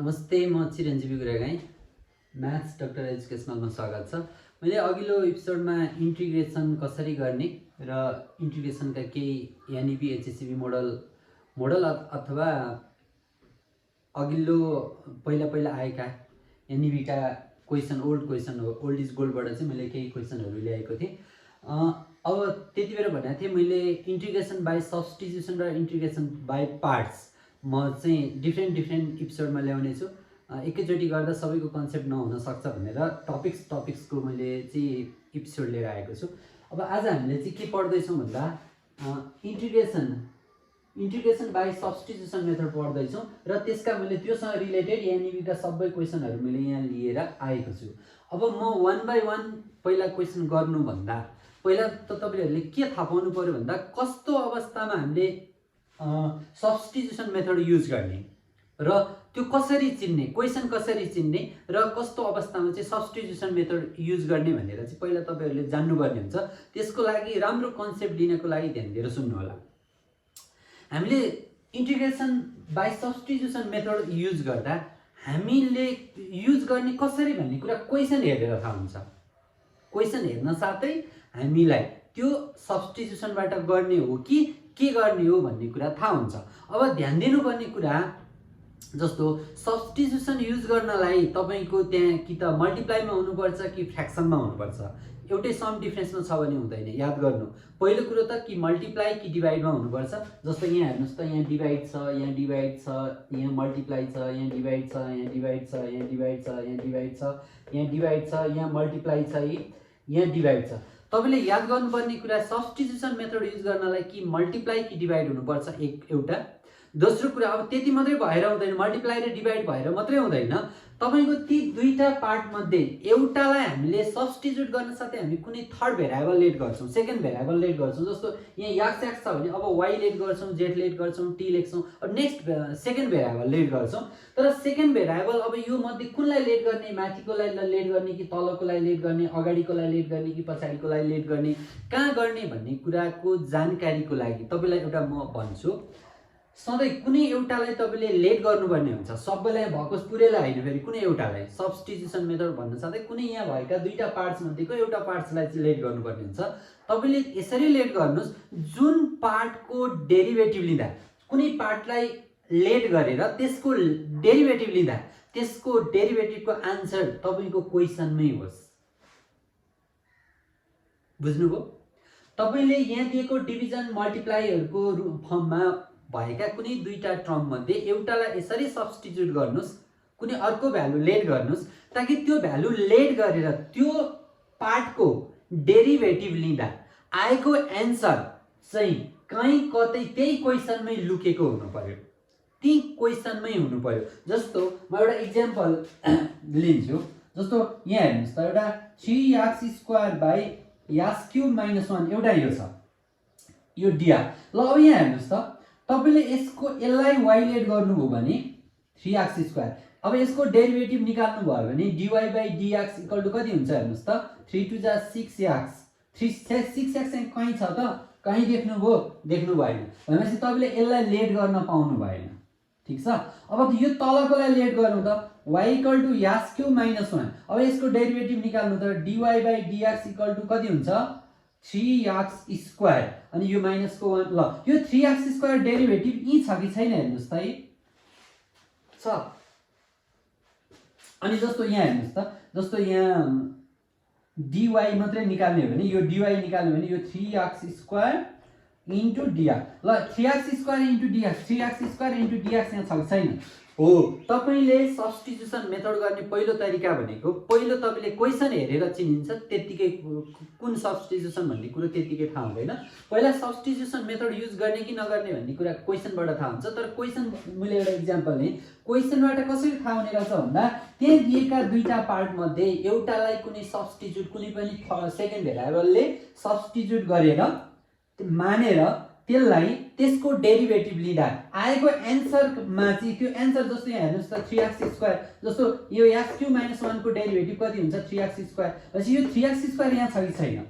नमस्ते, म चिरञ्जीवी गुरागाई। Maths doctor एजुकेसनलमा स्वागत छ। मैले अघिल्लो एपिसोडमा इन्टिग्रेसन कसरी गर्ने र इन्टिग्रेसनका केही एनइपी एचएससिबी मोडल अथवा अघिल्लो पहिला आएका एनइपीका क्वेसन, ओल्ड इज गोल्डबाट चाहिँ मैले केही क्वेसनहरू ल्याएको थिएँ। अब त्यति बेला भनेको थिएँ मैले इन्टिग्रेसन बाई सब्स्टिट्युसन र इन्टिग्रेसन बाई पार्ट्स म चाहिँ डिफ्रेन्ट एपिसोडमा ल्याउने छु। एकैचोटि गर्दा सबैको कन्सेप्ट नहुन सक्छ भनेर टपिक्सको मैले चाहिँ एपिसोड लिएर आएको छु। अब आज हामीले चाहिँ के पढ्दैछौँ भन्दा इन्टिग्रेसन बाई सब्स्टिट्युसन मेथड पढ्दैछौँ र त्यसका मैले त्योसँग रिलेटेड एनइपीका सबै क्वेसनहरू मैले यहाँ लिएर आएको छु। अब म वान बाई वान पहिला क्वेसन गर्नुभन्दा पहिला त तपाईँहरूले के थाहा पाउनु पर्यो भन्दा कस्तो अवस्थामा हामीले सब्स्टिट्युसन मेथड युज गर्ने र त्यो कसरी चिन्ने, क्वेसन कसरी चिन्ने र कस्तो अवस्थामा चाहिँ सब्स्टिट्युसन मेथड युज गर्ने भनेर चाहिँ पहिला तपाईँहरूले जान्नुपर्ने हुन्छ। त्यसको लागि राम्रो कन्सेप्ट लिनको लागि ध्यान दिएर सुन्नु होला। हामीले integration by substitution method use गर्दा हामीले युज गर्ने कसरी भन्ने कुरा क्वेसन हेरेर थाहा हुन्छ। क्वेसन हेर्न साथै हामीलाई त्यो सब्स्टिट्युसनबाट गर्ने हो कि के गर्ने हो भन्ने कुरा थाहा हुन्छ। अब ध्यान दिनुपर्ने कुरा जस्तो सब्स्टिट्युसन युज गर्नलाई तपाईँको त्यहाँ कि त मल्टिप्लाईमा हुनुपर्छ कि फ्र्याक्सनमा हुनुपर्छ। एउटै सम डिफ्रेन्समा छ भने हुँदैन। याद गर्नु, पहिलो कुरो त कि मल्टिप्लाई कि डिभाइडमा हुनुपर्छ। जस्तो यहाँ हेर्नुहोस् त, यहाँ डिभाइड छ, यहाँ डिभाइड छ, यहाँ मल्टिप्लाई छ, यहाँ डिभाइड छ, यहाँ डिभाइड छ, यहाँ डिभाइड छ, यहाँ डिभाइड छ, यहाँ डिभाइड छ, यहाँ मल्टिप्लाई छ, यहाँ डिभाइड छ। तपाईँले याद गर्नुपर्ने कुरा सब्स्टिट्युसन मेथड युज गर्नलाई कि मल्टिप्लाई कि डिभाइड हुनुपर्छ एउटा। दोस्रो कुरा, अब त्यति मात्रै भएर हुँदैन, मल्टिप्लाई र डिभाइड भएर मात्रै हुँदैन। तपाईँको ती दुईटा पार्ट मध्ये एउटालाई हामीले सब्स्टिट्युट गर्न साथै हामी कुनै थर्ड भेरिएबल लेट गर्छौँ, सेकेन्ड भेरिएबल लेट गर्छौँ। जस्तो यहाँ एक्स छ भने अब वाइ लेट गर्छौँ, जेड लेट गर्छौँ, टी लेख्छौँ, अब नेक्स्ट सेकेन्ड भेरिएबल लेट गर्छौँ। तर सेकेन्ड भेरिएबल अब यो मध्ये कुनलाई लेट गर्ने, माथिकोलाई लेट गर्ने कि तलकोलाई लेट गर्ने, अगाडिकोलाई लेट गर्ने कि पछाडिकोलाई लेट गर्ने, कहाँ गर्ने भन्ने कुराको जानकारीको लागि तपाईँलाई एउटा म भन्छु, सधैँ कुनै एउटालाई तपाईँले लेट गर्नुपर्ने हुन्छ। सबैलाई भएको पुरैलाई होइन, फेरि कुनै एउटालाई सब्स्टिट्युसन मेथड भन्न साथै कुनै यहाँ भएका दुईटा पार्ट्स मध्येको एउटा पार्ट्सलाई चाहिँ लेट गर्नुपर्ने हुन्छ। तपाईँले यसरी लेट गर्नुहोस्, जुन पार्टको डेरिभेटिभ लिँदा, कुनै पार्टलाई लेट गरेर त्यसको डेरिभेटिभ लिँदा त्यसको डेरिभेटिभको आन्सर तपाईँको क्वेसनमै होस्। बुझ्नुभयो? तपाईँले यहाँ दिएको डिभिजन मल्टिप्लाईहरूको फर्ममा भएका कुनै दुईटा टर्म मध्ये एउटालाई यसरी सब्स्टिट्युट गर्नुहोस्, कुनै अर्को भ्यालु लेट गर्नुहोस्, ताकि त्यो भ्यालु लेट गरेर त्यो पार्टको डेरिभेटिभ लिँदा आएको एन्सर चाहिँ कहीँ कतै त्यही क्वेसनमै लुकेको हुनु पर्यो, ती क्वेसनमै हुनु पर्यो। जस्तो म एउटा इक्जाम्पल लिन्छु। जस्तो यहाँ हेर्नुहोस् त, एउटा 3x² बाई x³ - 1 एउटा यो छ, यो dr। ल अब यहाँ हेर्नुहोस् त, तपाईँले यसलाई y लेट गर्नुभयो भने 3x², अब यसको डेरिभेटिभ निकाल्नु भयो भने dy by dx equal to कति हुन्छ हेर्नुहोस् त, 3 2 जा 6x। 6x कहीँ छ त, कहीँ देख्नुभयो? देख्नु भएन भनेपछि तपाईँले यसलाई लेट गर्न पाउनु भएन। ठिक छ। अब यो तलकोलाई लेट गर्नु त, y इक्वल टु x³ - 1। अब यसको डेरिभेटिभ निकाल्नु त, dy by dx equal to कति हुन्छ, 3x² अनि यो माइनसको 1। ल यो 3x² डेरिभेटिभ यी छ कि छैन हेर्नुहोस् त, छ। अनि जस्तो यहाँ हेर्नुहोस् त, जस्तो यहाँ dy मात्रै निकाल्ने हो भने, यो dy निकाल्ने हो भने यो 3x² इन्टु dx। ल 3x² into dx, 3x² into dx यहाँ छ कि छैन? हो। तपाईँले सब्स्टिट्युसन मेथड गर्ने पहिलो तरिका भनेको पहिलो तपाईँले क्वेसन हेरेर चिनिन्छ, त्यतिकै कुन सब्स्टिट्युसन भन्ने कुरो त्यतिकै थाहा हुँदैन। पहिला सब्स्टिट्युसन मेथड युज गर्ने कि नगर्ने भन्ने कुरा क्वेसनबाट थाहा हुन्छ। तर क्वेसन, मैले एउटा इक्जाम्पल लिएँ, क्वेसनबाट कसरी थाहा हुने रहेछ भन्दा त्यहाँ दिएका दुईटा पार्ट मध्ये एउटालाई कुनै सब्स्टिट्युट, कुनै पनि सेकेन्ड भेरिएबलले सब्स्टिट्युट गरेर मानेर त्यसलाई त्यसको डेरिभेटिभ लिँदा आएको एन्सरमा चाहिँ त्यो एन्सर, जस्तो यहाँ हेर्नुहोस् त 3x², जस्तो यो x³ - 1 को डेरिभेटिभ कति हुन्छ, 3x²। भनेपछि यो 3x² यहाँ छ कि छैन?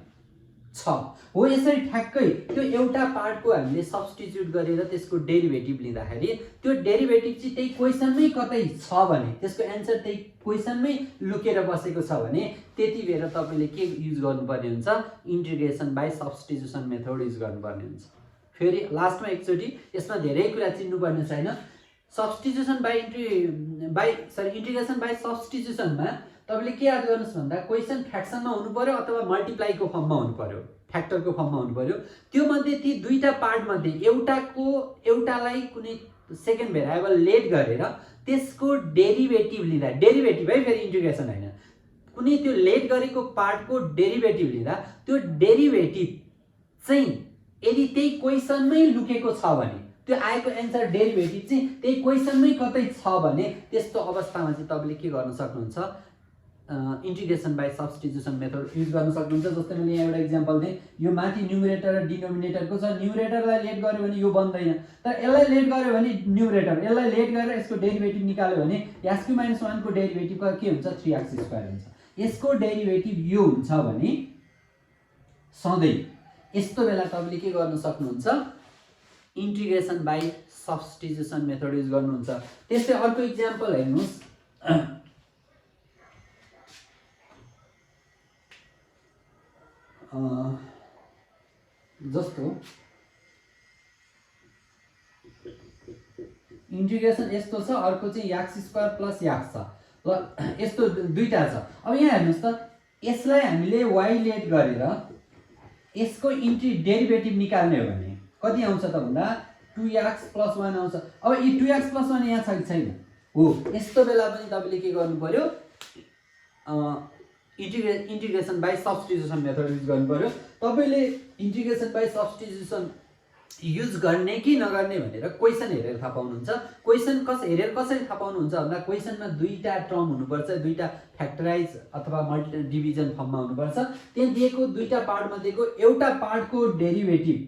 छ हो। यसरी ठ्याक्कै त्यो एउटा पार्टको हामीले सब्स्टिट्युट गरेर त्यसको डेरिभेटिभ लिँदाखेरि त्यो डेरिभेटिभ चाहिँ त्यही क्वेसनमै कतै छ भने, त्यसको एन्सर त्यही क्वेसनमै लुकेर बसेको छ भने त्यति बेर तपाईँले के युज गर्नुपर्ने हुन्छ, integration by substitution method use गर्नुपर्ने हुन्छ। फेरि लास्टमा एकचोटि यसमा धेरै कुरा चिन्नुपर्ने छैन। सब्स्टिट्युसन इन्टिग्रेसन बाई सब्स्टिट्युसनमा तपाईँले के याद गर्नुहोस् भन्दा क्वेसन फ्र्याक्सनमा हुनु पर्यो अथवा मल्टिप्लाईको फर्ममा हुनु पर्यो, फ्याक्टरको फर्ममा हुनु पर्यो। त्यो मध्ये ती दुईटा पार्ट मध्ये एउटालाई कुनै सेकेन्ड भेरिएबल लेट गरेर त्यसको डेरिभेटिभ लिँदा, डेरिभेटिभ है फेरि इन्टिग्रेसन होइन, कुनै त्यो लेट गरेको पार्टको डेरिभेटिभ लिँदा त्यो डेरिभेटिभ चाहिँ यदि त्यही क्वेसनमै लुकेको छ भने, त्यो आएको एन्सर डेरिभेटिभ चाहिँ त्यही क्वेसनमै कतै छ भने त्यस्तो अवस्थामा चाहिँ तपाईँले के गर्न सक्नुहुन्छ, integration by substitution method use गर्न सक्नुहुन्छ। जस्तै मैले यहाँ एउटा इक्जाम्पल दिएँ, यो माथि न्युमरेटर र डिनोमिनेटरको छ। न्युमरेटरलाई लेट गर्यो भने यो बन्दैन, तर यसलाई लेट गर्यो भने न्युमरेटर, यसलाई लेट गरेर यसको डेरिभेटिभ निकाल्यो भने x³ - 1 को डेरिभेटिभ के हुन्छ, 3x² हुन्छ। यसको डेरिभेटिभ यो हुन्छ भने सधैँ यस्तो बेला तपाईँले के गर्न सक्नुहुन्छ, integration by substitution method use गर्नुहुन्छ। त्यस्तै अर्को इक्जाम्पल हेर्नुहोस्, जस्तो इन्टिग्रेसन यस्तो छ, अर्को चाहिँ x² + x छ ल, यस्तो दुईटा छ। अब यहाँ हेर्नुहोस् त, यसलाई हामीले y लेट गरेर यसको डेरिभेटिभ निकाल्ने हो भने कति आउँछ त भन्दा 2x + 1 आउँछ। अब यो 2x + 1 यहाँ छ कि छैन हो, यस्तो बेला पनि तपाईँले के गर्नु पर्यो, integration by substitution method use गर्नु पर्यो। तपाईँले इन्टिग्रेसन बाई सब्स्टिट्युसन युज गर्ने कि नगर्ने भनेर क्वेसन हेरेर थाहा पाउनुहुन्छ। क्वेसन हेरेर कसरी थाहा पाउनुहुन्छ भन्दा क्वेसनमा दुईटा टर्म हुनुपर्छ, दुईटा फ्याक्टराइज अथवा मल्टी डिभिजन फर्ममा हुनुपर्छ। त्यहाँ दिएको दुईटा पार्टमध्येको एउटा पार्टको डेरिभेटिभ,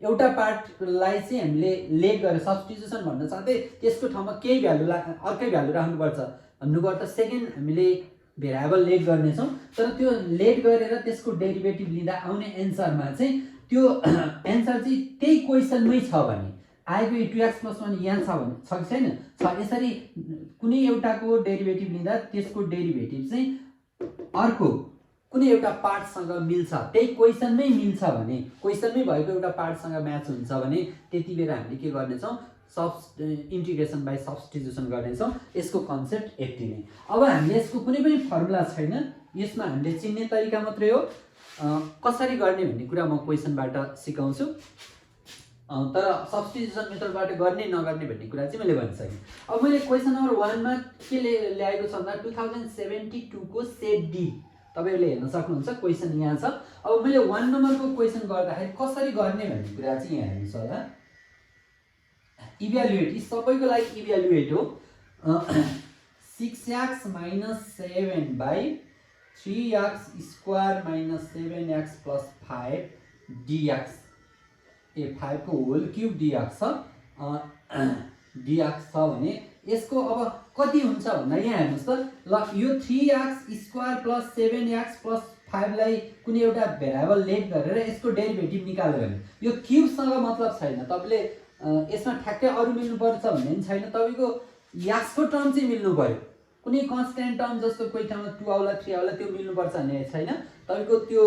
एउटा पार्टलाई चाहिँ हामीले लेट गरेर सब्स्टिट्युसन भन्न साथै त्यसको ठाउँमा केही भ्यालु अर्कै भ्यालु राख्नुपर्छ। भन्नुभयो त सेकेन्ड हामीले भेरिएबल लेट गर्नेछौँ, तर त्यो लेट गरेर त्यसको डेरिभेटिभ लिँदा आउने एन्सरमा चाहिँ त्यो एन्सर चाहिँ त्यही क्वेसनमै छ भने, आएको 2x + 1 यहाँ छ भने छ कि छैन, छ। यसरी कुनै एउटाको डेरिभेटिभ लिँदा त्यसको डेरिभेटिभ चाहिँ अर्को कुनै एउटा पार्टसँग मिल्छ, त्यही क्वेसनमै मिल्छ भने, क्वेसनमै भएको एउटा पार्टसँग म्याच हुन्छ भने त्यति बेला हामीले के गर्नेछौँ, इन्टिग्रेसन बाई सब्स्टिट्युसन गर्नेछौँ। यसको कन्सेप्ट यति नै। अब हामीले यसको कुनै पनि फर्मुला छैन, यसमा हामीले चिन्ने तरिका मात्रै हो। कसरी गर्ने भन्ने कुरा म क्वेसनबाट सिकाउँछु, तर सब्स्टिट्युसन मेथडबाट गर्ने नगर्ने भन्ने कुरा चाहिँ मैले भनिसकेँ। अब मैले क्वेसन नम्बर 1 मा के ल्याएको छ भन्दा 2072 को सेट डी तपाईँहरूले हेर्न सक्नुहुन्छ, क्वेसन यहाँ छ। अब मैले 1 नम्बरको क्वेसन गर्दाखेरि कसरी गर्ने भन्ने कुरा चाहिँ यहाँ हेर्नुहोस् होला। इभ्यालुएट, यी सबैको लागि इभ्यालुएट हो। 6x - 7 / 3x² - 7x + 5 dx, 5 को होल क्यूब dx छ, dx छ भने यसको अब कति हुन्छ भन्दा यहाँ हेर्नुहोस् त ल, यो 3x² + 7x + 5 लाई कुनै एउटा भेरिएबल लेट गरेर यसको डेरिभेटिभ निकाल्यो भने यो क्यूबसँग मतलब छैन। तपाईँले यसमा ठ्याक्कै अरू मिल्नुपर्छ भन्ने पनि छैन, तपाईँको याक्सको टर्म चाहिँ मिल्नु पर्यो। कुनै कन्स्ट्यान्ट टर्म जस्तो कोही ठाउँमा 2 आउला 3 आउला त्यो मिल्नुपर्छ भन्ने छैन, तपाईँको त्यो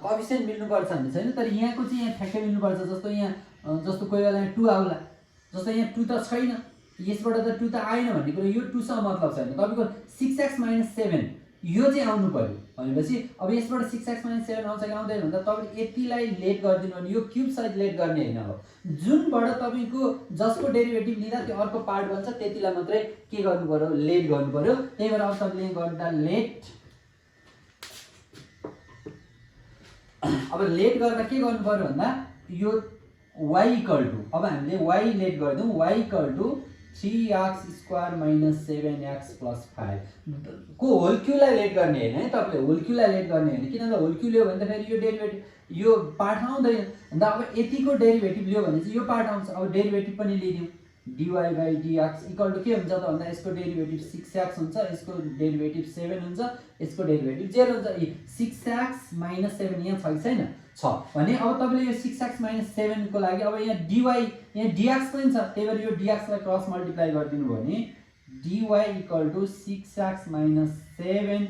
कोएफिसिएन्ट मिल्नुपर्छ भन्ने छैन, तर यहाँको चाहिँ यहाँ ठ्याक्कै मिल्नुपर्छ। जस्तो यहाँ जस्तो कोही बेला 2 आउला, जस्तो यहाँ 2 त छैन, यसबाट त 2 त आएन भन्ने कुरो, यो 2 सँग मतलब छैन। तपाईँको 6x - 7 यो चाहिँ आउनु पर्यो भनेपछि अब यसबाट 6x - 7 आउँछ कि आउँदैन भन्दा तपाईँले यतिलाई लेट गरिदिनु भने यो क्यूब सहित लेट गर्ने होइन हो, जुनबाट तपाईँको जसको डेरिभेटिभ लिँदा त्यो अर्को पार्ट बन्छ त्यतिलाई मात्रै के गर्नु पर्यो, लेट गर्नु पर्यो। त्यही भएर अब तपाईँले गर्दा लेट, अब लेट गर्दा के गर्नु पर्यो भन्दा यो y = अब हामीले y लेट गरिदिउँ, y = 3x² - 7x + 5 को होल क्यूलाई लेट गर्ने होइन है, तपाईँले होल क्यूलाई लेट गर्ने होइन। किनभने होल क्यू लियो भने त फेरि यो डेरिभेटिभ यो पार्ट आउँदैन भन्दा अब यतिको डेरिभेटिभ लियो भने चाहिँ यो पार्ट आउँछ। अब डेरिभेटिभ पनि लिदिउँ, dy by dx equal to के हुन्छ त भन्दा यसको डेरिभेटिभ 6x हुन्छ, यसको डेरिभेटिभ 7 हुन्छ, यसको डेरिभेटिभ 0 हुन्छ। 6x - 7 यहाँ छ कि छैन? छ भने अब तपाईले यो 6x - 7 को लागि अब यहाँ dy यहाँ dx पनि छ, त्यही भएर यो dx लाई क्रस मल्टिप्लाई गरिदिनु भयो भने dy equal to 6x - 7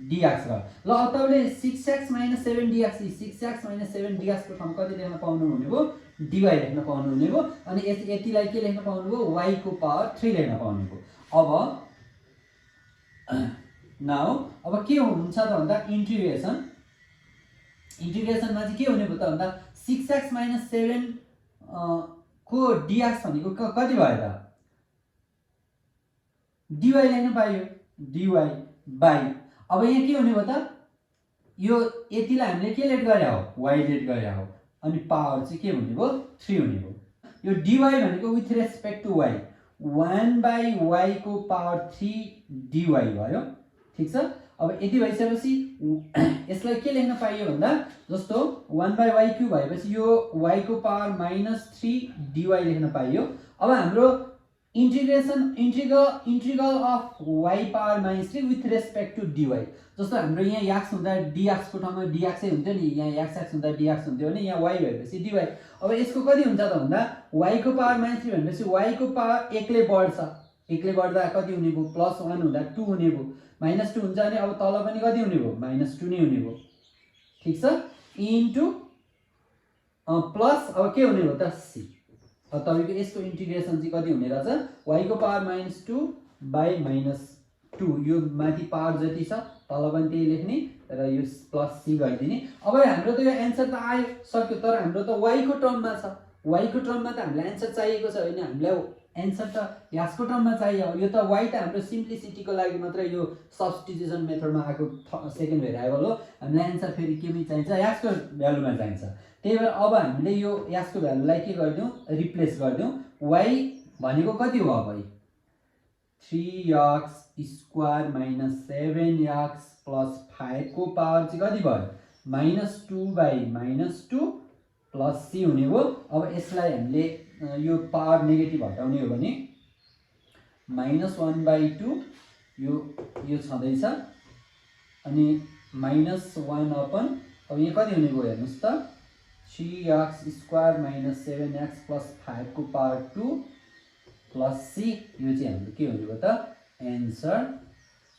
dx भयो। ल अब तपाईले 6x - 7 dx 6x - 7 dx को ठाउँमा कति लेख्न पाउनु हुने भयो? dy लेख्न पाउनु हुने भयो। अनि यतिलाई के लेख्न पाउनु भयो? y को पावर 3 लेख्न पाउनु भयो। अब नाउ अब के हुन्छ त भन्दा इन्टिग्रेसनमा चाहिँ के हुने भयो त भन्दा 6x - 7 को dx भनेको कति भयो त? dy लेख्न पाइयो, dy बाइ अब यहाँ के हुने भयो त? यो यतिलाई हामीले के लेट गरे हो? y लेट गरे हो। अनि पावर चाहिँ के हुने भयो? 3 हुने भयो। यो dy भनेको with respect to y 1/y को पावर 3 dy भयो। ठीक छ? अब यति भइसकेपछि यसलाई के लेख्न पाइयो भन्दा जस्तो 1/y³ भएपछि यो y को पावर -3 dy लेख्न पाइयो। अब हाम्रो integral of y power -3 with respect to dy जस्तो हाम्रो यहाँ x हुँदा dx को ठाउँमा dx हुन्थ्यो नि, यहाँ x हुँदा dx हुन्थ्यो भने यहाँ y भएपछि dy। अब यसको कति हुन्छ त भन्दा y को पावर -3 भनेपछि y को पावर 1 ले बढ्छ, 1 ले बढ्दा कति हुने भयो? +1 हुँदा 2 हुने भयो, -2 हुन्छ अनि अब तल पनि कति हुने भयो? -2 नै हुने भयो। ठीक छ? इन्टु प्लस अब के हुने भयो त? c। अब तपाईको यसको इन्टिग्रेसन चाहिँ कति हुने रहेछ? y को पावर -2 बाइ -2 यो माथि पावर जति छ तल पनि त्यही लेख्ने र यो प्लस c गरिदिने। अब हाम्रो त यो एन्सर त आयो सक्यो, तर हाम्रो त y को टर्ममा छ। y को टर्ममा त हामीलाई एन्सर चाहिएको छ हैन, हामीलाई एन्सर त x को टर्ममा चाहियो। यो त y त हाम्रो सिम्प्लिसिटीको लागि मात्र यो सब्स्टिट्युसन मेथडमा आएको सेकेन्ड भेरिएबल हो। हामीलाई एन्सर फेरि केमै चाहिन्छ? x को भ्यालुमा चाहिन्छ। त्यही भएर अब हामीले यो x को भ्यालुलाई के गर्दियौ? रिप्लेस गर्दियौ। y भनेको कति हो अब? 3x स्क्वायर - 7x + 5 को पावर चाहिँ कति भयो? -2/-2 प्लस c हुने हो। अब यसलाई हामीले यो पावर नेगेटिभ हटाउने हो भने -1/2 यो छँदैछ अनि -1 अपन अब यहाँ कति हुने भयो हेर्नुस् त? 3x स्क्वायर - 7x + 5 को पावर 2 प्लस c यो चाहिँ हाम्रो के हुने भयो त? एन्सर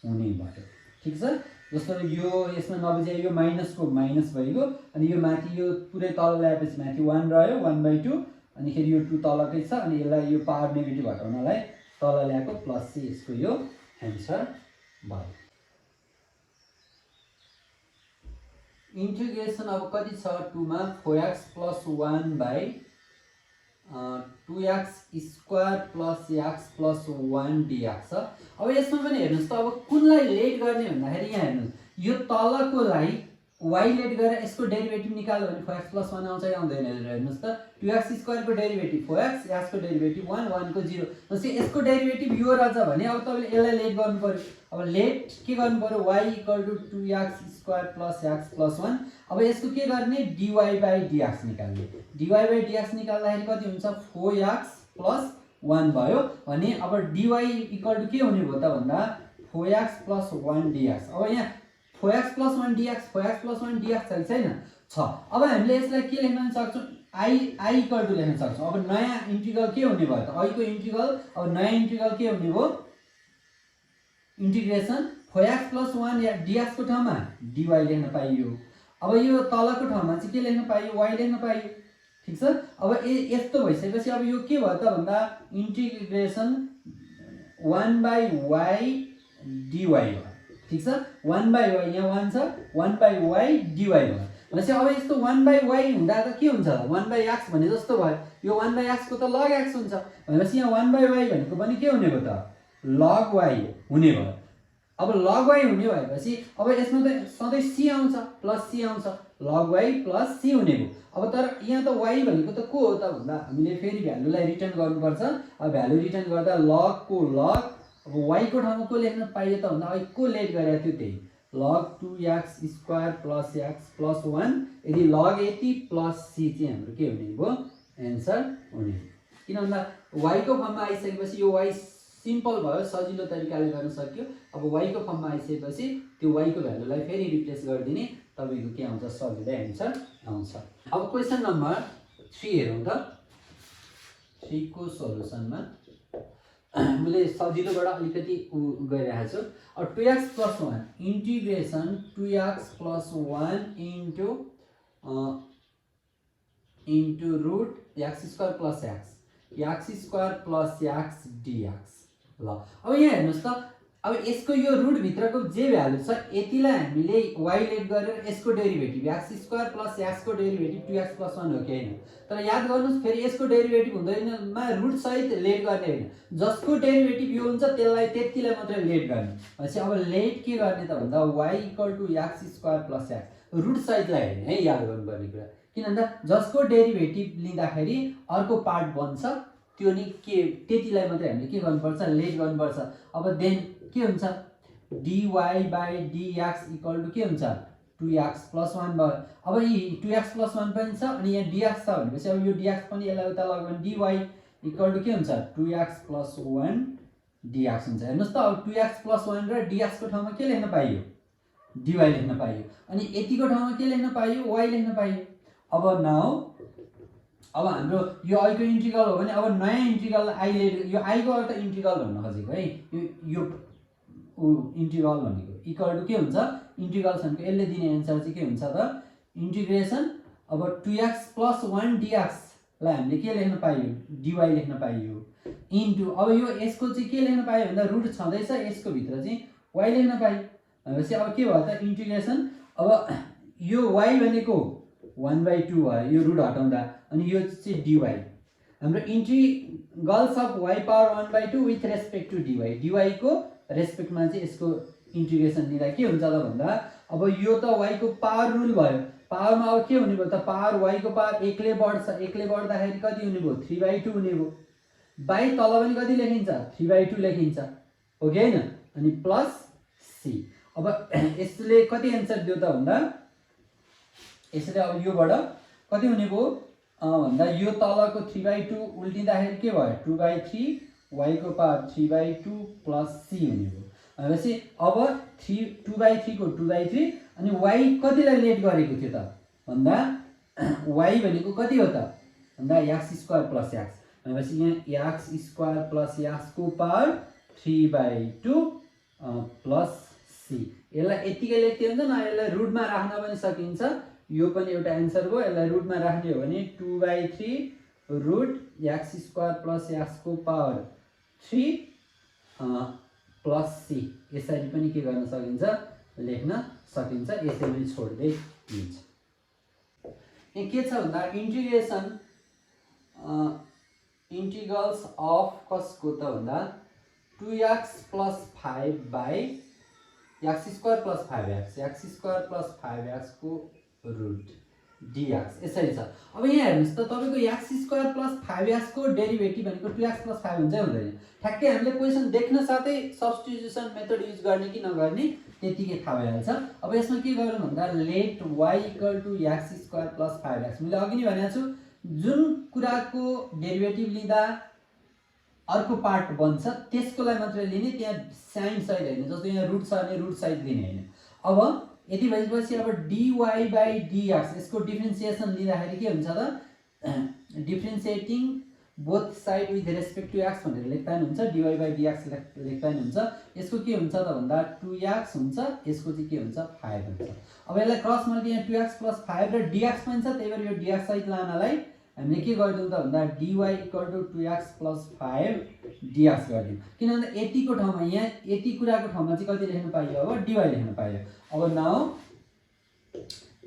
हुने भयो। ठीक छ? जस्तो यो यसमा नबुझे यो माइनस को माइनस भइगयो अनि यो माथि यो पुरै तल ल्याएपछि माथि 1 रह्यो 1/2 अनि फेरि यो 2 तलकै छ अनि यसलाई यो पावर नेगेटिभ हटाउनलाई तल ल्याएको प्लस c यसको यो एन्सर भयो। इन्टिग्रेसन अब कति छ? 2 मा 4x + 1/2x square + x + 1 dx छ। अब यसमा पनि हेर्नुस् त, अब कुनलाई लेट गर्ने भन्दाखेरि यहाँ हेर्नुस् यो तलकोलाई y लेट गरेर यसको डेरिभेटिभ निकाल्यो भने 4x + 1 आउँछ कि आउँदैन हेर्नुस् त? 2x स्क्वायर को डेरिभेटिभ 4x, x को डेरिभेटिभ 1, 1 को 0। जस्तै यसको डेरिभेटिभ यो रहेछ भने अब तपाईले यसलाई लेट गर्नु पर्यो। अब लेट के गर्नु पर्यो? y = 2x square + x + 1। अब यसको के गर्ने? dy/dx निकाल्ने। dy/dx निकाल्दाखेरि कति हुन्छ? 4x + 1 भयो भने अब dy = के हुने भयो त भन्दा 4x + 1 dx। अब यहाँ 4x + 1 dx 4x + 1 dx छ कि छैन? छ। अब हामीले यसलाई के लेख्न सक्छौं? i = लेख्न सक्छौं। अब नयाँ इन्टिग्रल के हुने भयो त? i को इन्टिग्रल अब नयाँ इन्टिग्रल के हुने भयो? इन्टिग्रेसन 4x + 1 या dx को ठाउँमा dy लेख्न पाइयो। अब यो तलको ठाउँमा चाहिँ के लेख्न पाइयो? y लेख्न पाइयो। ठीक छ? अब यस्तो भइसकेपछि अब यो के भयो त भन्दा इन्टिग्रेसन 1/y dy भयो। ठीक छ? 1/y यहाँ 1 छ 1/y dy भयो। भनेपछि अब यस्तो 1/y हुँदा त के हुन्छ त? 1/x भने जस्तो भयो। यो 1/x को त log x हुन्छ। भनेपछि यहाँ 1/y भनेको पनि के हुने भयो त? log y हुने भयो। अब log y हुने भएपछि अब यसमा त सधैँ c आउँछ प्लस c आउँछ, log y प्लस c हुने भयो। अब तर यहाँ त y भनेको त को हो त भन्दा हामीले फेरि भ्यालुलाई रिटर्न गर्नुपर्छ। अब भ्यालु रिटर्न गर्दा log को log अब y को ठाउँमा को लेख्न पाइयो त भन्दा अहिले को लेट गरेको थियो त्यही log 2x स्क्वायर + x + 1 यदि log यति प्लस c चाहिँ हाम्रो के हुने भयो? एन्सर हुने। किन भन्दा y को फर्ममा आइसकेपछि यो y सिम्पल भयो, सजिलो तरिकाले गर्न सक्यो। अब y को फर्ममा आइसकेपछि त्यो y को भ्यालुलाई फेरि रिप्लेस गरिदिने, तपाईको के आउँछ, सजिलै आन्सर आउँछ। अब क्वेशन नम्बर 3 हेरौँ त। 3 को सोलुसनमा मैले सजिलोबाट अलिकति गरिरहेको छु। अब 2x + 1 integration 2x + 1 into root x² + x x² + x dx। ल अब यहाँ हेर्नुस् त, अब यसको यो रुट भित्रको जे भ्यालु छ यतिलाई हामीले y लेट गरेर यसको डेरिभेटिभ x² + x को डेरिभेटिभ 2x + 1 हो कि हैन। तर याद गर्नुस् फेरि यसको डेरिभेटिभ हुँदैन मा रुट सहित लेट गर्ने हैन, जसको डेरिभेटिभ यो हुन्छ त्यसलाई त्यतिलाई मात्रै लेट गर्ने। भनेपछि अब लेट के गर्ने त भन्दा y = x² + x रुट सहितलाई हैन है, याद गर्नुपर्ने कुरा। किन भन्दा जसको डेरिभेटिभ लिँदाखेरि अर्को पार्ट बन्छ त्यो नि के त्यतिलाई मात्रै हामीले के गर्नुपर्छ, लेट गर्नुपर्छ। अब देन के हुन्छ, dy/dx = के हुन्छ, 2x + 1 भयो। अब यी 2x + 1 पनि छ अनि यहाँ dx छ भनेपछि अब यो dx पनि यसलाई उता लग्यो भने dy = के हुन्छ, 2x + 1 dx हुन्छ। हेर्नुस् त, अब 2x + 1 र dx को ठाउँमा के लेख्न पाइयो, dy लेख्न पाइयो, अनि यतिको ठाउँमा के लेख्न पाइयो, y लेख्न पाइयो। अब नाउ अब हाम्रो यो i को इन्टिग्रल हो भने अब नयाँ इन्टिग्रल i ले, यो i को अर्थ इन्टिग्रल भन्न खोजेको है, यो इन्टिग्रल भनेको इक्वल टु के हुन्छ, इन्टिग्रल भनेको यसले दिने एन्सर चाहिँ के हुन्छ त, इन्टिग्रेसन अब 2x + 1 dx लाई हामीले के लेख्न पाइयो, dy लेख्न पाइयो इन्टु अब यो यसको चाहिँ के लेख्न पाइयो भन्दा रुट छँदैछ यसको भित्र चाहिँ y लेख्न पाइयो। भनेपछि अब के भयो त, इन्टिग्रेसन अब यो y भनेको 1/2 भयो यो रुट हटाउँदा, अनि यो चाहिँ dy। हाम्रो integrals of y power 1/2 with respect to dy को रेस्पेक्टमा चाहिँ यसको इन्टिग्रेसन लिँदा के हुन्छ त भन्दा अब यो त y को पावर रुल भयो, पावरमा अब के हुने भयो त, पावर y को पावर 1 ले बढ्छ, 1 ले बढ्दाखेरि कति हुने भयो, 3/2 हुने भयो। बाइ तल पनि कति लेखिन्छ, 3/2 लेखिन्छ हो कि हैन, अनि प्लस c। अब यसले कति एन्सर दियो त भन्दा यसले अब योबाट कति हुने भयो भन्दा यो तलको 3/2 उल्टिँदाखेरि के भयो, 2/3 y को पावर 3/2 प्लस c हुने भयो। भनेपछि अब 2/3 को 2/3 अनि y कतिलाई लेट गरेको थियो त भन्दा y भनेको कति हो त भन्दा x² + x। भनेपछि यहाँ x² + x को पावर 3/2 प्लस c। यसलाई यतिकै लेख्दै हुन्छ न, यसलाई रुटमा राख्न पनि सकिन्छ, यो पनि एउटा एन्सर भयो। यसलाई रुटमा राख्ने हो भने 2/3 रुट x² + x को पावर 3 प्लस c, यसरी पनि के गर्न सकिन्छ, लेख्न सकिन्छ। यसरी छोड्दै दिन्छ। यहाँ के छ भन्दा इन्टिग्रेसन इन्टिग्रल्स अफ कसको त भन्दा 2x + 5 x² + 5x x² + 5x को रुट dx यसरी छ। अब यहाँ हेर्नुस् त, तपाईको x² + 5x को डेरिभेटिभ भनेको 2x + 5 हुन्छ हुँदैन। ठ्याक्कै हामीले क्वेशन देख्न साथै सब्स्टिट्युसन मेथड युज गर्ने कि नगर्ने त्यतिकै थाहा भइहाल्छ। अब यसमा के गरौँ भन्दा लेट y = x² + 5x। मैले अघि नै भनेको छु, जुन कुराको डेरिभेटिभ लिँदा अर्को पार्ट बन्छ त्यसकोलाई मात्रै लिने, त्यहाँ साइन सहित हैन। जस्तो यहाँ रुट छ भने रुट सहित लिने हैन। अब यति भएपछि अब dy/dx यसको डिफरेन्सिएसन लिँदाखेरि के हुन्छ त, differentiating both side with respect to x भनेर लेख्दा नि हुन्छ, dy/dx लेख्दा नि हुन्छ। यसको के हुन्छ त भन्दा 2x हुन्छ, यसको चाहिँ के हुन्छ 5 हुन्छ। अब यसलाई क्रस मल्टिप्लाई यहाँ 2x + 5 र dx पनि छ, त्यही भएर यो dx सहित लानलाई हामीले के गरिदिउँ त भन्दा dy = 2x + 5 dx गरिदिउँ। किन भन्दा यतिको ठाउँमा यहाँ यति कुराको ठाउँमा चाहिँ कति लेख्न पाइयो, अब dy लेख्न पाइयो। अब नाउ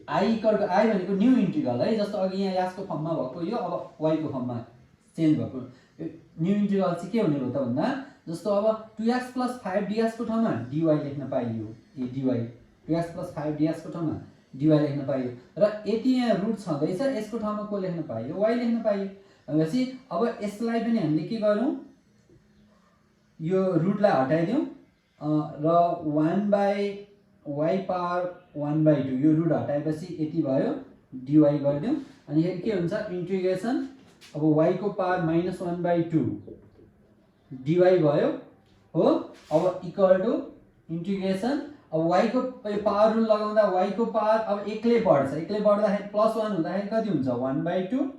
i भनेको न्यू इन्टिग्रल है, जस्तो अघि यहाँ x को फर्ममा भएको यो अब y को फर्ममा चेन्ज भएको न्यू इन्टिग्रल चाहिँ के हुने भयो त भन्दा जस्तो अब 2x + 5 dx को ठाउँमा dy लेख्न पाइयो, ए dy 2x + 5 dx को ठाउँमा dy लेख्न पाइयो, र यति यहाँ रुट छँदैछ यसको ठाउँमा को लेख्न पाइयो, y लेख्न पाइयो। भनेपछि अब यसलाई पनि हामीले के गरौँ, यो रुटलाई हटाइदिउँ र 1/y पावर 1/2 यो रुट हटाएपछि यति भयो dy गरिदिउँ। अनि के हुन्छ इन्टिग्रेसन अब y को पावर -1/2 dy भयो हो। अब इक्वल टु इन्टिग्रेसन, अब y को पावर रुल लगाउँदा y को पावर अब एक्लै बढ्छ, एक्लै बढ्दाखेरि +1 हुँदाखेरि कति हुन्छ 1/2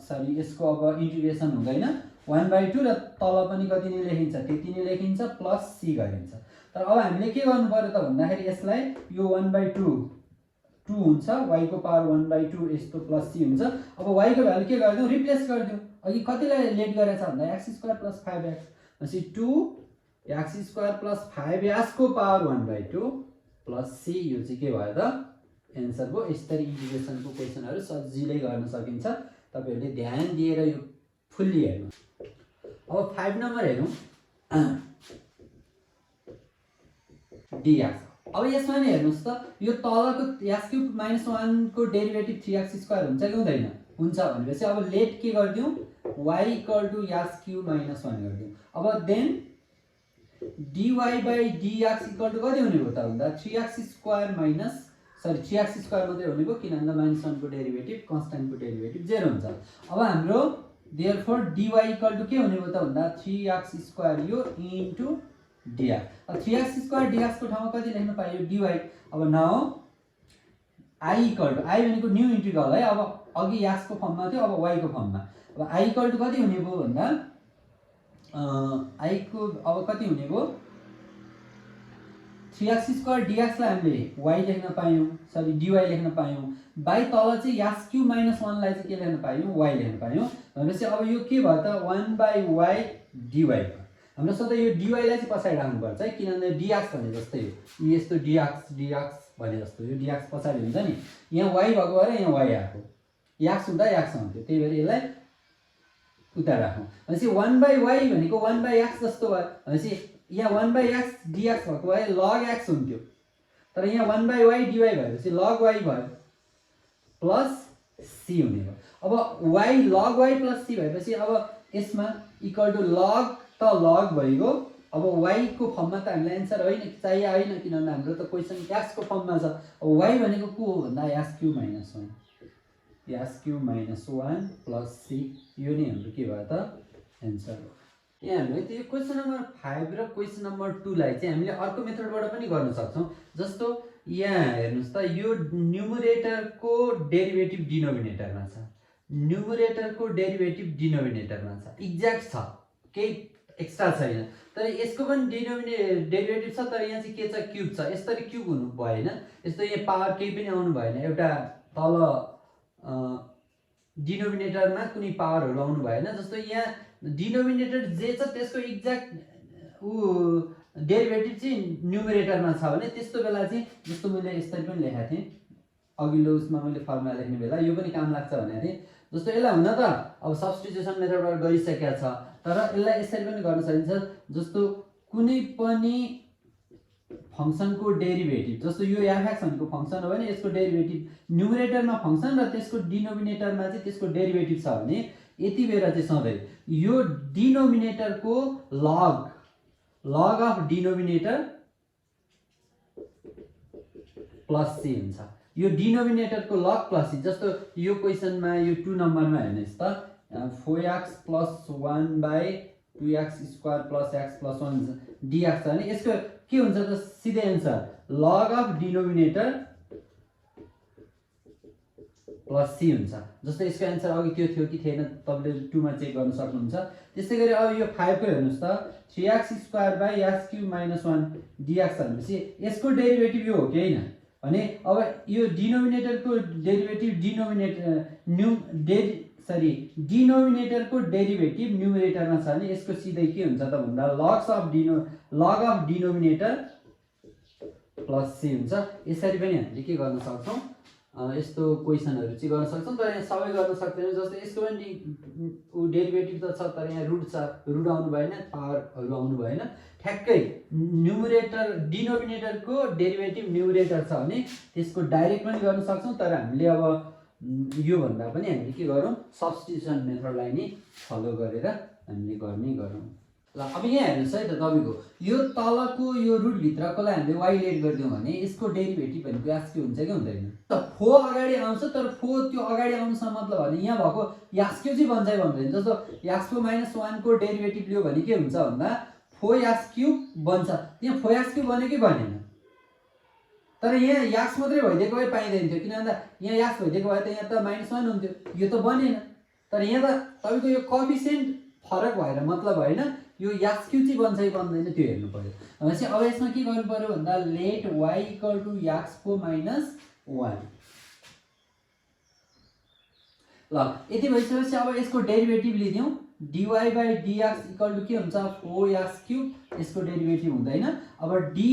सरी यसको अब इन्टिग्रेसन हुँदैन 1/2 र तल पनि कति नै लेखिन्छ त्यति नै लेखिन्छ प्लस c गरिन्छ। तर अब हामीले के गर्नु पर्यो त भन्दाखेरि यसलाई यो 1/2 2 हुन्छ, y को पावर 1/2 यस्तो प्लस c हुन्छ। अब y को भ्यालु के गरिदिउँ रिप्लेस गरिदिउँ। अघि कतिलाई लेट गरेछ भन्दा x² + 5x भनेपछि 2x² + 5x को पावर 1/2 प्लस c। यो चाहिँ के भयो त एन्सर हो। यसरी इन्टिग्रेसनको क्वेशनहरु सजिलै गर्न सकिन्छ। तपाईहरुले ध्यान दिएर यो फुल्ली हेर्नु। अब 5 नम्बर हेरौँ dx। अब यसमा नि हेर्नुस् त यो तलको x³ - 1 को डेरिभेटिभ 3x² हुन्छ कि हुँदैन? हुन्छ भनेपछि अब लेट के गर्दियौ y = x³ - 1 गर्दियौ। अब देन dy/dx = कति हुने भयो त भन्दा 3x² सरी 3x² मात्रै हुने भयो किनभने -1 को डेरिभेटिभ कन्स्टेन्टको डेरिभेटिभ 0 हुन्छ। अब हाम्रो देयरफोर dy = के हुने भयो त भन्दा 3x² यो इन्टु dx। अब 3x² dx को ठाउँमा कति लेख्न पाइयो dy। अब नाउ i भनेको न्यू इन्टिग्रल है। अब अघि x को फर्ममा थियो अब y को फर्ममा। अब i = कति हुने भयो भन्दा i को अब कति हुने भयो 3x² dx लाई हामीले y लेख्न पायौं सरी dy लेख्न पायौं। बाइ तल चाहिँ x³ - 1 लाई चाहिँ के लेख्न पायौं y लेख्न पायौं। भनेपछि अब यो के भयो त 1/y dy भयो। हाम्रो सधैँ यो dy लाई चाहिँ पछाडी राख्नु पर्छ है किनभने dx भने जस्तै हो। यस्तो dx भने जस्तो यो dx पछाडी हुन्छ नि। यहाँ y भएको भएर यहाँ y आको x हुँदा x आउँथ्यो त्यही भएर यसलाई उता राखौं। भनेपछि 1/y भनेको 1/x जस्तो भयो। भनेपछि यहाँ 1/x dx भएको भए log x हुन्थ्यो। तर यहाँ 1/y dy भएपछि log y भयो प्लस c हुने भयो। अब y log y plus c भएपछि अब यसमा इक्वल टु log त log भइगयो। अब y को फर्ममा त हामीलाई आन्सर होइन चाहिए होइन किनभने हाम्रो त क्वेशन x को फर्ममा छ। अब y भनेको को हो भन्दा x³ - 1 x³ - 1 प्लस c यो नै हाम्रो के भयो त एन्सर हो। यहाँ हामीले त्यो क्वेशन नम्बर 5 र क्वेशन नम्बर 2 लाई चाहिँ हामीले अर्को मेथडबाट पनि गर्न सक्छौं। जस्तो यहाँ हेर्नुस् त यो न्युमरेटरको डेरिभेटिभ डिनोमिनेटरमा छ, न्युमरेटरको डेरिभेटिभ डिनोमिनेटरमा छ, एक्ज्याक्ट छ केही एक्स्ट्रा छैन। तर यसको पनि डेरिभेटिभ छ तर यहाँ चाहिँ के छ क्यूब छ। यसरी क्यूब हुनु भएन, यस्तो यहाँ पावर केही पनि आउनु भएन, एउटा तल डिनोमिनेटरमा कुनै पावरहरु आउनु भएन। जस्तो यहाँ डिनोमिनेटर जे छ त्यसको एक्ज्याक्ट डेरिभेटिभ चाहिँ न्युमरेटरमा छ भने त्यस्तो बेला चाहिँ जस्तो मैले यसरी पनि लेखेको थिएँ अघिल्लो उसमा मैले फर्मुला लेख्ने बेला यो पनि काम लाग्छ भनेको थिएँ। जस्तो यसलाई हुन त अब सब्स्टिट्युसन मेथडबाट गरिसकेको छ तर यसलाई यसरी पनि गर्न सकिन्छ। जस्तो कुनै पनि फंक्सनको डेरिभेटिभ जस्तो यो f(x) भनेको फंक्सन हो भने यसको डेरिभेटिभ न्युमरेटरमा फंक्सन र त्यसको डिनोमिनेटरमा चाहिँ त्यसको डेरिभेटिभ छ भने यति बेला चाहिँ सधैं यो डिनोमिनेटरको log of denominator plus c हुन्छ। यो डिनोमिनेटरको लग प्लस c। जस्तो यो क्वेशनमा यो 2 नम्बरमा हेर्नुस् त 4x + 1/2x² + x + 1 dx छ भने यसको के हुन्छ त सिधै answer log of denominator plus c हुन्छ। जस्तो यसको आन्सर अघि त्यो थियो कि थिएन तपाईले 2 मा चेक गर्न सक्नुहुन्छ। त्यसैगरी अब यो 5 को हेर्नुस् त 3x² - x³ - 1 dx भनेपछि यसको डेरिभेटिभ यो हो कि हैन भने अब यो डिनोमिनेटरको डेरिभेटिभ डिनोमिनेटरको डेरिभेटिभ न्युमरेटरमा छ भने यसको सिधै के हुन्छ त भन्दा log of denominator plus c हुन्छ। यसरी पनि हामीले के गर्न सक्छौं यस्तो क्वेशनहरु चाहिँ गर्न सक्छौं। तर यहाँ सबै गर्न सक्दैन। जस्तो यसको पनि डेरिभेटिभ त छ तर यहाँ रुट छ, रुट आउनु भएन, पावरहरु आउनु भएन। ठ्याक्कै न्युमरेटर डिनोमिनेटरको डेरिभेटिभ न्युमरेटर छ भने त्यसको डाइरेक्ट पनि गर्न सक्छौं। तर हामीले अब यो भन्दा पनि हामीले के गरौँ सब्स्टिट्युसन मेथडलाई नै फलो गरेर हामीले गर्ने गरौँ। ल अब यहाँ हेर्नुहोस् है त तपाईँको यो तलको यो रुट भित्रकोलाई हामीले वाइ लेट गरिदियौँ भने यसको डेरिभेटिभ भनेको यास्क्यू हुन्छ कि हुँदैन त फो अगाडि आउँछ तर फो त्यो अगाडि आउनुसँग मतलब भने यहाँ भएको यास्क्यू चाहिँ बन्छ भन्दैन जस्तो यास्क्यू -1 को डेरिभेटिभ लियो भने के हुन्छ भन्दा फो यास्क्यू बन्छ त्यहाँ फो यास्क्यू बन्यो कि बनेन तर यहाँ याक्स मात्रै भइदिएको भए पाइँदैन थियो किन भन्दा यहाँ याक्स भइदिएको भए त यहाँ त -1 हुन्थ्यो यो त बनेन तर यहाँ त तपाईँको यो कोएफिसिएन्ट फरक भएर मतलब होइन यो यास्क्यू चाहिँ बन्छ कि बन्दैन त्यो हेर्नु पर्यो भनेपछि अब यसमा के गर्नु पर्यो भन्दा लेट y = याक्स4 - 1 ल यति भइसकेपछि अब यसको डेरिभेटिभ लिदियौँ dy/dx = के हुन्छ 4x³ यसको डेरिभेटिभ हुँदैन अब dy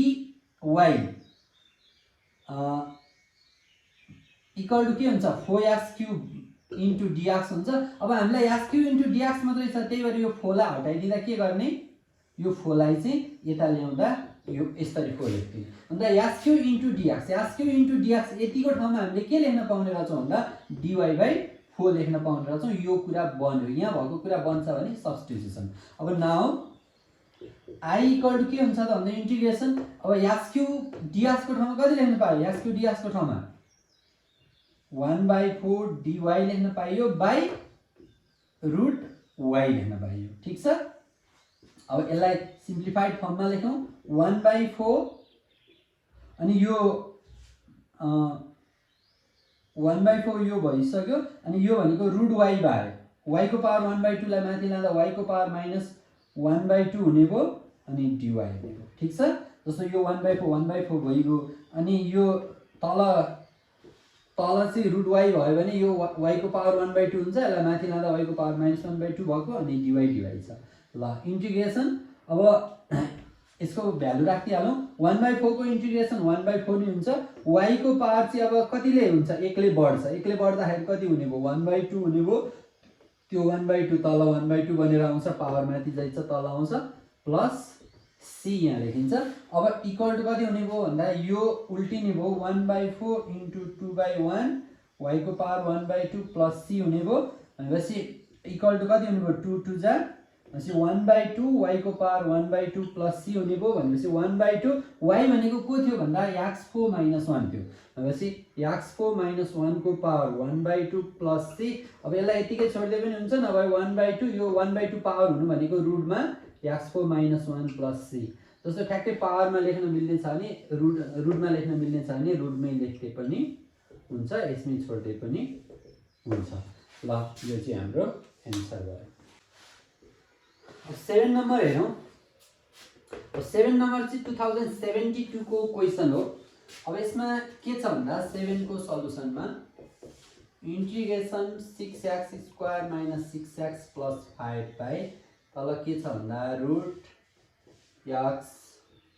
इक्वल टु के हुन्छ 4x³ इन्टु dx हुन्छ अब हामीलाई x³ इन्टु dx मात्रै छ त्यही भएर यो 4 लाई हटाइदिँदा के गर्ने यो 4 लाई चाहिँ यता ल्याउँदा यो यसरी 4 लेख्दिनु भन्दा x³ इन्टु dx यतिको ठाउँमा हामीले के लेख्न पाउने रहेछौँ भन्दा dy/4 लेख्न पाउने रहेछौँ यो कुरा बन्यो यहाँ भएको कुरा बन्छ भने सब्स्टिट्युसन अब नाउ I = के हुन्छ त भन्दा इन्टिग्रेसन अब x³ dx को ठाउँमा कति लेख्न पायो x³ dx को ठाउँमा 1/4 dy लेख्न पाइयो बाइ रुट y लेख्न पाइयो ठीक छ अब यसलाई सिम्प्लिफाइड फर्ममा लेखौँ 1/4 अनि यो 1/4 यो भइसक्यो अनि यो भनेको रुट y भयो y को पावर 1/2 लाई माथि लाँदा y को पावर -1/2 हुने भयो अनि dy हुने भयो ठीक छ जस्तो यो 1/4 भइगयो अनि यो तल चाहिँ रुट y भयो भने यो y को पावर 1/2 हुन्छ यसलाई माथि लाँदा y को पावर -1/2 भएको अनि dy छ ल इन्टिग्रेसन अब यसको भ्यालु राखिहालौँ 1/4 को इन्टिग्रेसन 1/4 नै हुन्छ y को पावर चाहिँ अब कतिले हुन्छ 1 ले बढ्दाखेरि कति हुने भयो 1/2 हुने भयो त्यो 1/2 तल 1/2 बनेर आउँछ पावर माथि जाइन्छ तल आउँछ प्लस c यहाँ लेखिन्छ अब इक्वल टु कति हुने भयो भन्दा यो उल्टिने भयो 1/4 इन्टु 2/1 y को पावर 1/2 प्लस c हुने भयो भनेपछि इक्वल टु कति हुने भयो 2 2 जा भनेपछि 1/2 y को पावर 1/2 प्लस c हुने भयो भनेपछि 1/2 y भनेको को थियो भन्दा x4 - 1 थियो भनेपछि x4 - 1 को पावर 1/2 प्लस c अब यसलाई यतिकै छोड्दै पनि हुन्छ नभए 1/2 यो 1/2 पावर हुनु भनेको रुटमा x4 - 1 प्लस c जस्तो ठ्याक्कै पावरमा लेख्न मिल्ने छ भने रुटमा लेख्न मिल्ने छ भने रुटमै लेख्दै पनि हुन्छ यसमै छोड्दै पनि हुन्छ ल यो चाहिँ हाम्रो एन्सर भयो अब 7 नम्बर हेरौँ 7 नम्बर चाहिँ 2072 को क्वेसन हो अब यसमा के छ भन्दा 7 को सल्युसनमा इन्टिग्रेसन 6x² - 6x + 5 तल के छ भन्दा root x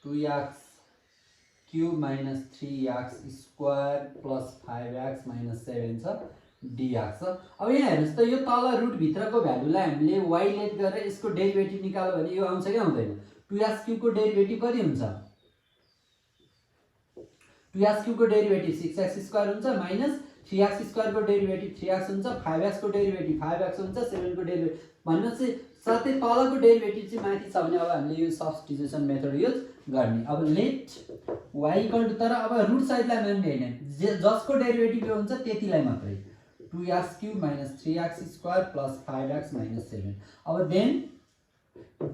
2x³ - 3x² + 5x - 7 छ dx अब यहाँ हेर्नुहोस् त यो तल रुट भित्रको भ्यालुलाई हामीले y लेट गरेर यसको डेरिभेटिभ निकाल्यो भने यो आउँछ कि आउँदैन 2x³ को डेरिभेटिभ कति हुन्छ 2x³ को डेरिभेटिभ 6x² हुन्छ माइनस 3x² को डेरिभेटिभ 3x हुन्छ 5x को डेरिभेटिभ 5x हुन्छ 7 को डेरिभेटिभ भनेपछि साथै तलको डेरिभेटिभ चाहिँ माथि छ भने अब हामीले यो सब्स्टिट्युसन मेथड युज गर्ने अब लेट y = तर अब रुट सहितलाई मान्ने हैन जसको डेरिभेटिभ यो हुन्छ त्यतिलाई मात्रै 2x³ - 3x² + 5x - 7 अब देन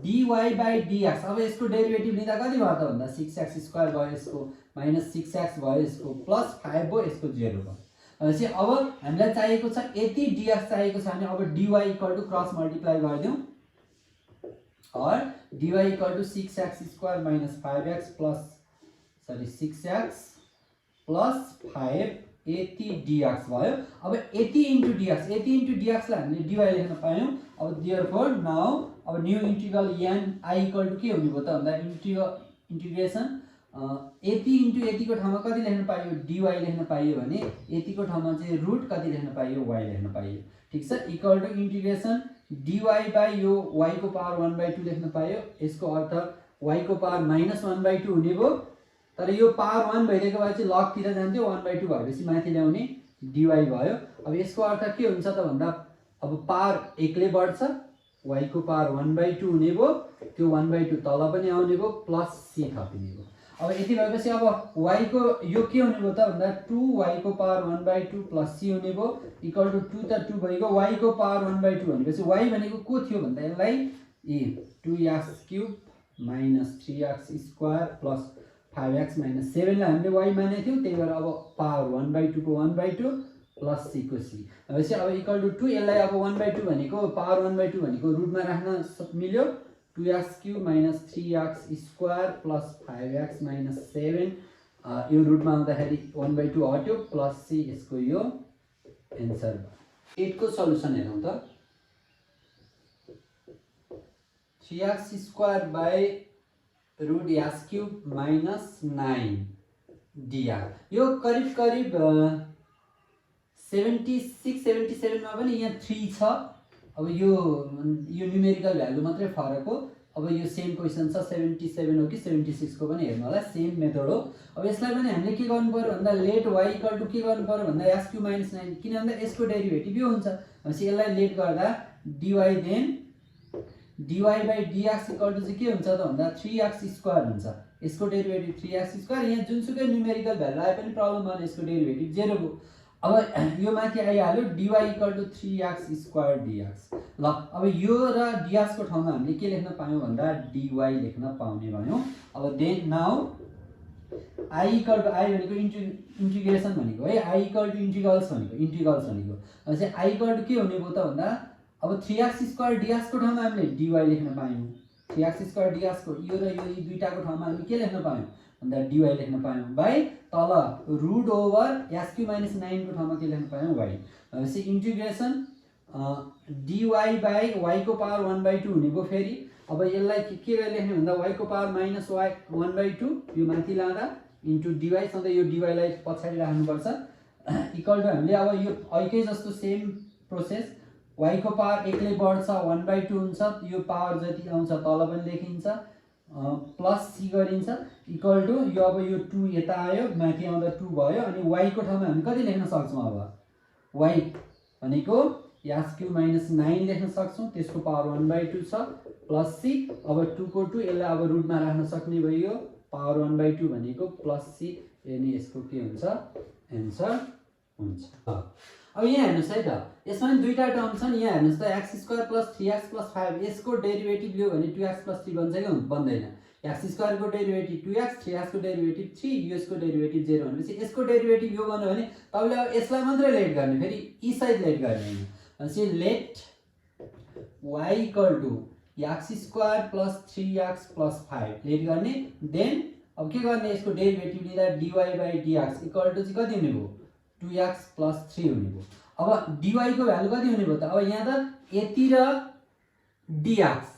dy/dx अब यसको डेरिभेटिभ लिँदा कति भयो त भन्दा 6x² भयो यसको -6x भयो यसको प्लस 5 भयो यसको 0 भयो भनेपछि अब हामीलाई चाहिएको छ यति dx चाहिएको छ भने अब dy = क्रस मल्टिप्लाई गरिदिउँ और dy = 6x² - 5x + 6x + 5 यति dx भयो अब यति इन्टु dx लाई हामीले dy लेख्न पायौं अब देयरफोर नाउ अब न्यू इन्टिग्रल n I = के हुने भयो त भन्दा इन्टिग्रेसन यति इन्टु यतिको ठाउँमा कति लेख्न पाइयो dy लेख्न पाइयो भने यतिको ठाउँमा चाहिँ रुट कति लेख्न पाइयो y लेख्न पाइयो ठीक छ इक्वल टु इन्टिग्रेसन dy यो y को पावर 1/2 लेख्न पाइयो यसको अर्थ y को पावर -1/2 हुने भयो तर यो पावर 1 भइदिएको भए चाहिँ लग तिर जान्थ्यो 1/2 भएपछि माथि ल्याउने dy भयो अब यसको अर्थ के हुन्छ त भन्दा अब पावर 1 ले बढ्छ y को पावर 1/2 हुने भयो, त्यो 1/2 तल पनि आउने भयो प्लस c थपिने भयो। अब यति भएपछि अब y को यो के हुने भयो त भन्दा 2y को पावर 1/2 प्लस c हुने भयो इक्वल टु 2 त 2 भइगयो, y को पावर 1/2 भनेपछि y भनेको को थियो भन्दा यसलाई 2x³ minus 3x square plus 5x minus 7 लाई हामीले y मानेको थियौं, त्यही भएर अब पावर 1/2 को 1/2 प्लस c को c भनेपछि अब इक्वल टु 2 यसलाई अब 1/2 भनेको पावर 1/2 भनेको रुटमा राख्न मिल्यो 2x³ minus 3x square plus 5x minus 7 यो रुटमा आउँदाखेरि 1/2 हट्यो प्लस c यसको यो एन्सर भयो। 8 को सल्युसन हेरौँ त 3x square by root x³ minus 9 dr यो करिब 76-77 मा पनि यहाँ 3 छ। अब यो न्युमेरिकल भ्यालु मात्रै फरक हो। अब यो सेम क्वेशन छ 77 हो कि 76 को पनि हेर्नु होला, सेम मेथड हो। अब यसलाई पनि हामीले के गर्नु पर्यो भन्दा लेट y इक्वल टु के गर्नु पर्यो भन्दा x³ माइनस 9 किन भन्दा यसको डेरिभेटिभ यो हुन्छ भनेपछि यसलाई लेट गर्दा dy then dy by dx equal to चाहिँ के हुन्छ त भन्दा 3x स्क्वायर हुन्छ। यसको डेरिभेटिभ 3x स्क्वायर, यहाँ जुनसुकै न्युमेरिकल भ्यालु आए पनि प्रब्लम भएन, यसको डेरिभेटिभ 0 हो। अब यो माथि आइहाल्यो dy equal to 3x square dx। ल अब यो र dx को ठाउँमा हामीले के लेख्न पायौं भन्दा dy लेख्न पाउने भयौं। अब then now I equal to I भनेको इन्टिग्रेसन भनेको है, I इक्वल टु इन्टिग्रल्स भनेको भनेपछि I इक्वल टु के हुने भयो त भन्दा अब 3x स्क्वायर dx को ठाउँमा हामीले dy लेख्न पायौं, 3x स्क्वायर dx को यो र यो दुईटाको ठाउँमा हामीले के लेख्न पायौं भन्दा dy लेख्न पायौं बाइ तल रुट ओभर x³ माइनस 9 को ठाउँमा के लेख्न पायौं y भनेपछि इन्टिग्रेसन dy बाइ y को पावर 1/2 हुने भयो। फेरि अब यसलाई के लेख्ने भन्दा y को पावर माइनस y 1/2 यो माथि लाँदा इन्टु dy, सधैँ यो dy लाई पछाडि राख्नुपर्छ इक्वल टु हामीले अब यो ऐकै जस्तो सेम प्रोसेस y को पावर एकले बढ्छ 1/2 हुन्छ, यो पावर जति आउँछ तल पनि लेखिन्छ प्लस c गरिन्छ इक्वल टु यो अब यो 2 यता आयो माथि आउँदा 2 भयो अनि y को ठाउँमा हामी कति लेख्न सक्छौं अब y भनेको x³ माइनस 9 लेख्न सक्छौं, त्यसको पावर 1/2 छ प्लस c। अब 2 को 2 यसलाई अब रुटमा राख्न सक्ने भयो, पावर 1/2 भनेको प्लस c, यानी यसको के हुन्छ एन्सर हुन्छ। अब यहाँ हेर्नुस् है त, यसमा पनि दुईटा टर्म छन्। यहाँ हेर्नुस् त x² प्लस 3x प्लस 5 यसको डेरिभेटिभ लियो भने 2x प्लस 3 बन्छ कि बन्दैन। x² को डेरिभेटिभ 2x, 3x को डेरिभेटिभ 3, यसको डेरिभेटिभ 0 भनेपछि यसको डेरिभेटिभ यो गर्नु भने तपाईले अब यसलाई मात्रै लेट गर्ने, फेरि ई साइड लेट गर्ने हैन। भनेपछि let y equal to x² plus 3x plus 5 let गर्ने। देन अब के गर्ने, यसको डेरिभेटिभ लिँदा dy by dx equal to चाहिँ कति हुने भयो 2x प्लस 3 हुने भयो। अब dy को भ्यालु कति हुने भयो त, अब यहाँ त यति र dx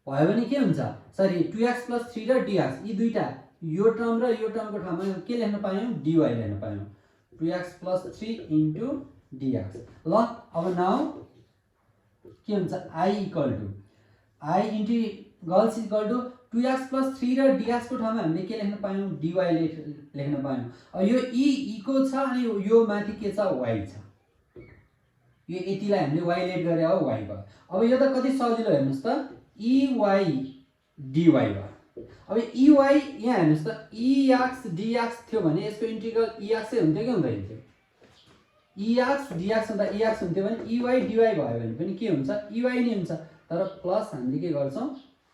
भयो भने के हुन्छ, सरी 2x प्लस 3 र dx यी दुईटा यो टर्म र यो टर्मको ठाउँमा के लेख्न पायौं dy लेख्न पायौं 2x प्लस 3 इन्टु dx। ल अब नाउ के हुन्छ I equal to I integrals equal to 2x plus 3 र dx को ठाउँमा हामीले के लेख्न पायौं dy लेख्न पायौं। अब यो e को छ अनि यो माथि के छ y छ, यो यतिलाई हामीले y लेट गरे हो y भयो। अब यो त कति सजिलो हेर्नुस् त ey dy भयो। अब ey यहाँ हेर्नुस् त ex dx थियो भने यसको इन्टिग्रल ex हुन्थ्यो कि हुँदैन थियो, ex dx हुँदा ex हुन्थ्यो भने ey dy भयो भने पनि के हुन्छ ey नै हुन्छ, तर प्लस हामीले के गर्छौं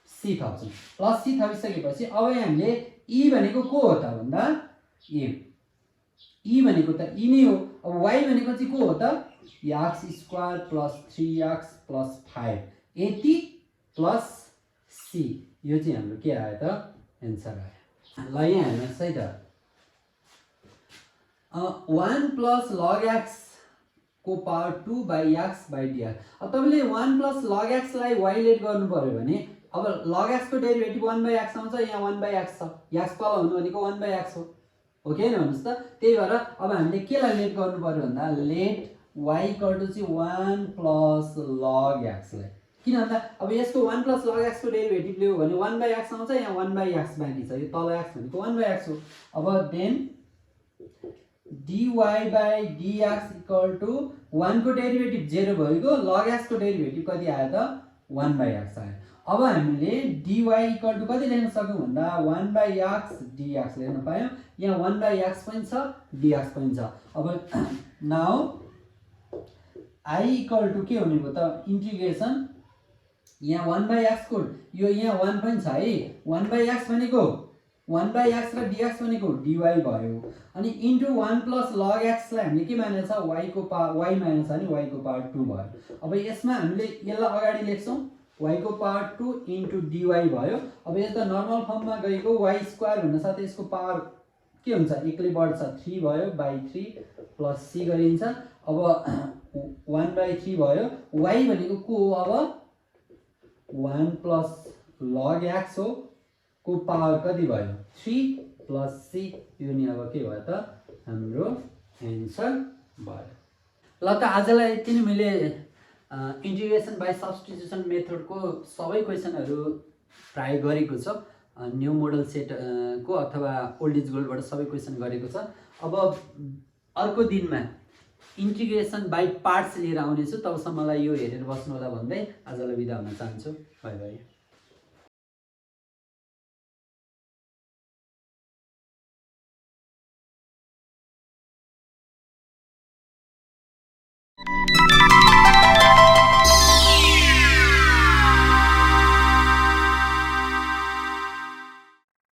c थप्छौं। प्लस c थपिसकेपछि अब हामीले e भनेको को हो त भन्दा e भनेको त e नै हो। अब y भनेको चाहिँ को हो त x² प्लस 3x प्लस 5 यति प्लस c, यो चाहिँ हाम्रो के आयो त एन्सर आयो। ल यहाँ हेर्नुस् है त 1 प्लस log x को power 2 by x by dx। अब तपाईले 1 प्लस log x लाई y लेट गर्नु पर्यो भने अब log x को डेरिभेटिभ 1/x आउँछ, यहाँ 1/x छ, x तल हुनु भनेको 1/x हो कि हैन भन्नुस् त। त्यही भएर अब हामीले के लाई लेट गर्नु पर्यो भन्दा लेट y इक्वल टु चाहिँ 1 प्लस log x लाई, किन भन्दा अब यसको 1 प्लस log x को डेरिभेटिभ लियो भने 1/x आउँछ, यहाँ 1/x बाँकी छ, यो तल x भनेको 1/x हो। अब then dy by dx equal to 1 को डेरिभेटिभ 0 भएको log x को डेरिभेटिभ कति आयो त 1/x आयो। अब हामीले dy इक्वल टु कति लेख्न सक्यौं भन्दा 1/x dx लेख्न पायौं। यहाँ 1/x पनि छ dx पनि छ। अब नाउ I इक्वल टु के हुने भयो त इन्टिग्रेसन यहाँ 1/x को यो यहाँ 1 पनि छ है 1/x भनेको 1/x र dx भनेको dy भयो अनि इन्टु 1 प्लस log x लाई हामीले के मानेको छ y को पावर y मानेको छ नि y को पावर 2 भयो। अब यसमा हामीले यसलाई अगाडि लेख्छौं y को पावर 2 इन्टु dy भयो। अब यता नर्मल फर्ममा गएको y स्क्वायर हुन साथै यसको पावर के हुन्छ एकले बढ्छ 3 भयो बाइ 3 प्लस c गरिन्छ। अब 1/3 भयो y भनेको को हो अब 1 प्लस log x हो को पावर कति भयो 3 प्लस c यो नि अब के भयो त हाम्रो एन्सर भयो। ल त आजलाई यति नै मैले इन्टिग्रेसन बाइ सब्स्टिट्युसन मेथडको सबै क्वेशनहरु ट्राई गरेको छ। न्यू मोडल सेट को अथवा ओल्ड इज गोल्डबाट सबै क्वेशन गरेको छ। अब अर्को दिनमा इन्टिग्रेसन बाइ पार्ट्स लिएर आउने छु। तबसम्मलाई यो हेरेर बस्नु होला भन्दै आजलाई बिदा हुन चाहन्छु। Bye bye.